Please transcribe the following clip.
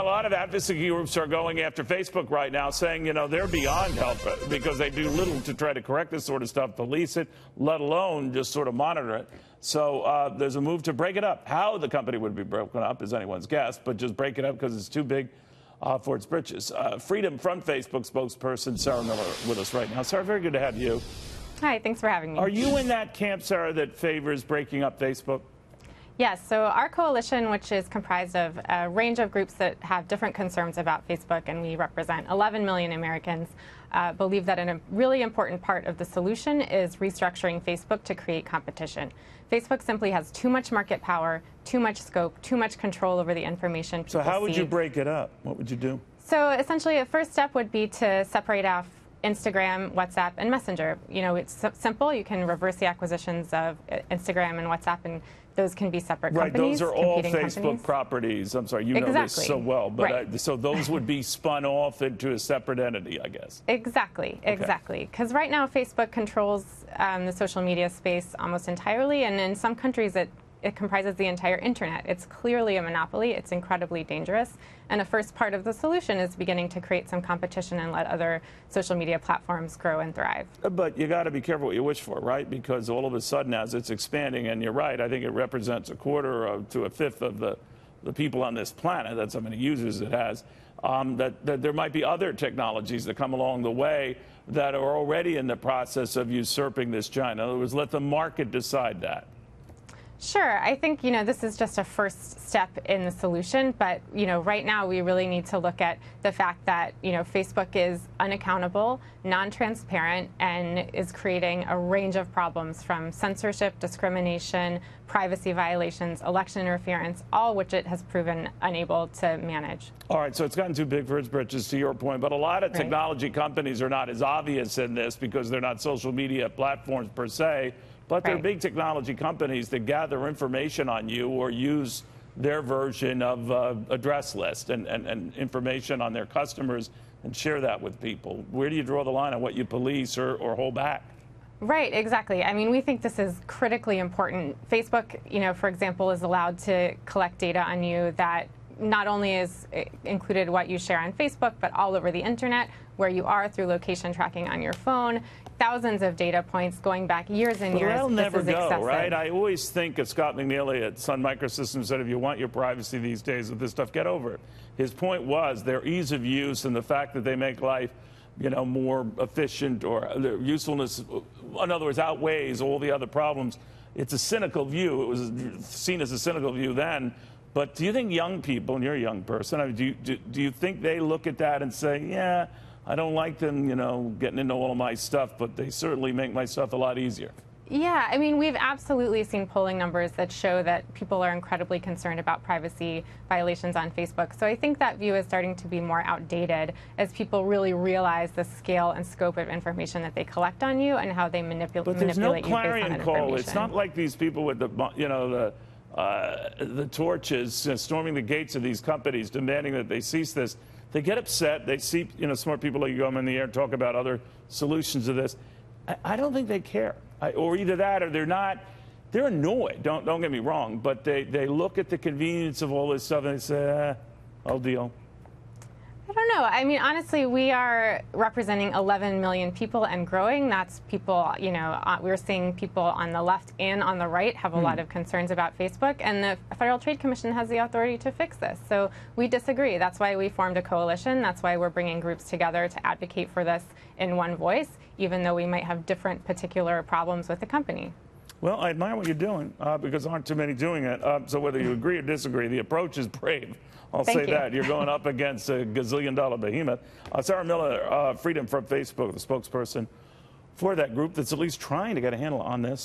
A lot of advocacy groups are going after Facebook right now, saying, they're beyond help because they do little to try to correct this sort of stuff, police it, let alone just sort of monitor it. So there's a move to break it up. How the company would be broken up is anyone's guess, but just break it up because it's too big for its britches. Freedom from Facebook spokesperson Sarah Miller with us right now. Sarah, very good to have you. Hi, thanks for having me. Are you in that camp, Sarah, that favors breaking up Facebook? Yes, so our coalition, which is comprised of a range of groups that have different concerns about Facebook, and we represent 11 million Americans, believe that a really important part of the solution is restructuring Facebook to create competition. Facebook simply has too much market power, too much scope, too much control over the information people see. So how would you break it up? What would you do? So essentially, a first step would be to separate off Instagram, WhatsApp, and Messenger. It's simple. You can reverse the acquisitions of Instagram and WhatsApp, and those can be separate companies. Right, those are all Facebook companies. Properties. I'm sorry, you know this so well. But right. So those would be spun off into a separate entity, I guess. Exactly, exactly. Because right now, Facebook controls the social media space almost entirely, and in some countries, it comprises the entire internet. It's clearly a monopoly. It's incredibly dangerous. And a first part of the solution is beginning to create some competition and let other social media platforms grow and thrive. But you got to be careful what you wish for, right? Because all of a sudden, as it's expanding, and you're right, I think it represents a quarter to a fifth of the people on this planet. That's how many users it has. That there might be other technologies that come along the way that are already in the process of usurping this giant. In other words, let the market decide that. Sure. I think, this is just a first step in the solution. But, right now we really need to look at the fact that, Facebook is unaccountable, non-transparent, and is creating a range of problems from censorship, discrimination, privacy violations, election interference, all which it has proven unable to manage. All right. So it's gotten too big for its britches, to your point. But a lot of technology companies are not as obvious in this because they're not social media platforms per se. But they're big technology companies that gather information on you or use their version of address list and information on their customers and share that with people. Where do you draw the line on what you police or hold back? Right, exactly. I mean, we think this is critically important. Facebook, for example, is allowed to collect data on you that not only is included what you share on Facebook, but all over the internet, where you are through location tracking on your phone. Thousands of data points going back years and years. That'll never go, excessive. right? I always think of Scott McNealy at Sun Microsystems said, if you want your privacy these days with this stuff, get over it. His point was their ease of use and the fact that they make life, more efficient, or their usefulness, in other words, outweighs all the other problems. It's a cynical view. It was seen as a cynical view then. But do you think young people, and you're a young person, I mean, do you think they look at that and say, yeah, I don't like them, getting into all of my stuff, but they certainly make my stuff a lot easier? Yeah, I mean, we've absolutely seen polling numbers that show that people are incredibly concerned about privacy violations on Facebook. So I think that view is starting to be more outdated as people really realize the scale and scope of information that they collect on you and how they manipulate you based on that information. But there's no clarion call. It's not like these people with the torches storming the gates of these companies demanding that they cease this. They get upset. They see, smart people like you come in the air and talk about other solutions to this. I don't think they care. Or either that or they're not. They're annoyed. Don't get me wrong. But they look at the convenience of all this stuff and they say, I'll deal. I don't know. I mean, honestly, we are representing 11 million people and growing. That's people, we're seeing people on the left and on the right have a lot of concerns about Facebook, and the Federal Trade Commission has the authority to fix this. So we disagree. That's why we formed a coalition. That's why we're bringing groups together to advocate for this in one voice, even though we might have different particular problems with the company. Well, I admire what you're doing because there aren't too many doing it. So whether you agree or disagree, the approach is brave. I'll say that. You're going up against a gazillion-dollar behemoth. Sarah Miller, Freedom from Facebook, the spokesperson for that group that's at least trying to get a handle on this.